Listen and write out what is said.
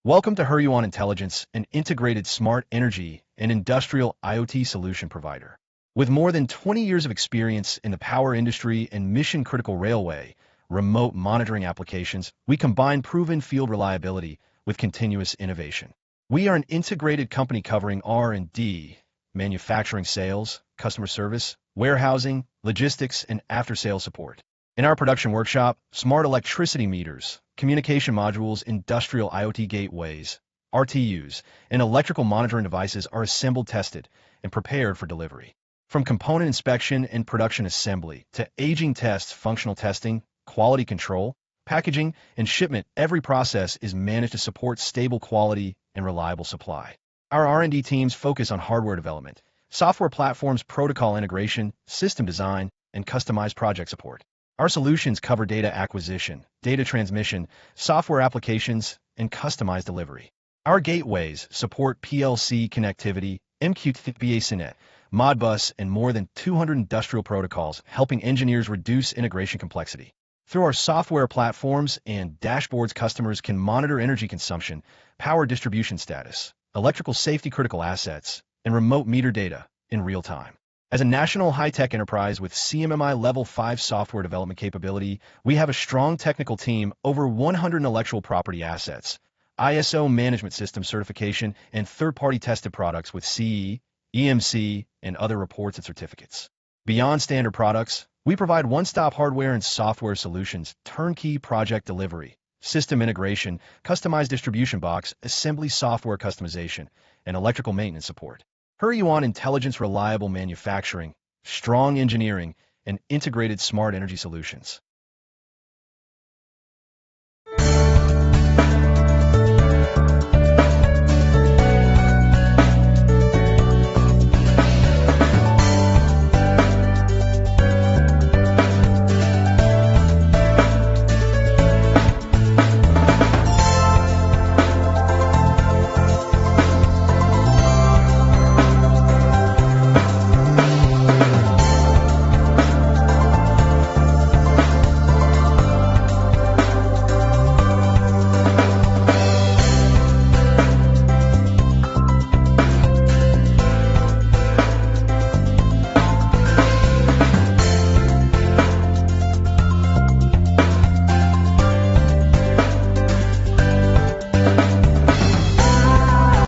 Welcome to Heyuan Intelligence, an integrated smart energy and industrial IoT solution provider. With more than 20 years of experience in the power industry and mission-critical railway, remote monitoring applications, we combine proven field reliability with continuous innovation. We are an integrated company covering R&D, manufacturing, sales, customer service, warehousing, logistics, and after-sales support. In our production workshop, smart electricity meters, communication modules, industrial IoT gateways, RTUs, and electrical monitoring devices are assembled, tested, and prepared for delivery. From component inspection and production assembly to aging tests, functional testing, quality control, packaging, and shipment, every process is managed to support stable quality and reliable supply. Our R&D teams focus on hardware development, software platforms, protocol integration, system design, and customized project support. Our solutions cover data acquisition, data transmission, software applications, and customized delivery. Our gateways support PLC connectivity, MQTT, SINET, Modbus, and more than 200 industrial protocols, helping engineers reduce integration complexity. Through our software platforms and dashboards, customers can monitor energy consumption, power distribution status, electrical safety, critical assets, and remote meter data in real time. As a national high-tech enterprise with CMMI Level 5 software development capability, we have a strong technical team, over 100 intellectual property assets, ISO management system certification, and third-party tested products with CE, EMC, and other reports and certificates. Beyond standard products, we provide one-stop hardware and software solutions, turnkey project delivery, system integration, customized distribution box, assembly software customization, and electrical maintenance support. Heyuan Intelligence, reliable manufacturing, strong engineering, and integrated smart energy solutions.